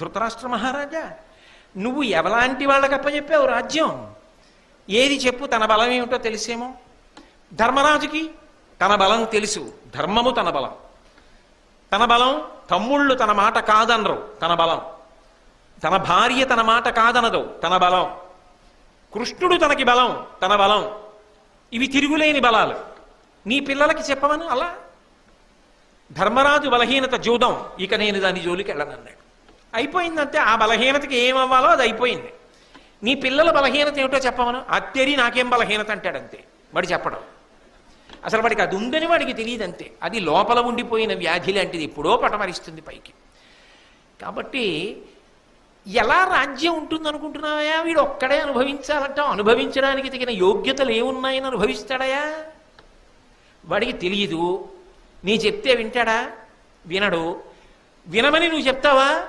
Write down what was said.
ధృతరాష్ట్ర మహారాజా, నువ్వు ఎవలాంటి వాళ్ళకి అప్పచెప్పావు రాజ్యం? ఏది చెప్పు, తన బలం ఏమిటో తెలిసేమో. ధర్మరాజుకి తన బలం తెలుసు, ధర్మము తన బలం. తన బలం, తమ్ముళ్ళు తన మాట కాదనరు, తన బలం. తన భార్య తన మాట కాదనదు, తన బలం. కృష్ణుడు తనకి బలం, తన బలం. ఇవి తిరుగులేని బలాలు. నీ పిల్లలకి చెప్పమను అలా. ధర్మరాజు బలహీనత జూదం, ఇక నేను దాని జోలికి వెళ్ళనన్నాడు. అయిపోయిందంతే. ఆ బలహీనతకి ఏమవ్వాలో అది అయిపోయింది. నీ పిల్లల బలహీనత ఏమిటో చెప్పమను. అత్తేరి నాకేం బలహీనత అంటాడంతే. వాడు చెప్పడం అసలు వాడికి అది ఉందని వాడికి తెలియదు అంతే. అది లోపల ఉండిపోయిన వ్యాధి లాంటిది, ఎప్పుడో పటమరిస్తుంది పైకి. కాబట్టి ఎలా రాజ్యం ఉంటుందనుకుంటున్నావా? వీడు ఒక్కడే అనుభవించాలంటావు. అనుభవించడానికి తగిన యోగ్యతలు ఏమున్నాయని అనుభవిస్తాడయా? వాడికి తెలియదు. నీ చెప్తే వింటాడా? వినడు. వినమని నువ్వు చెప్తావా?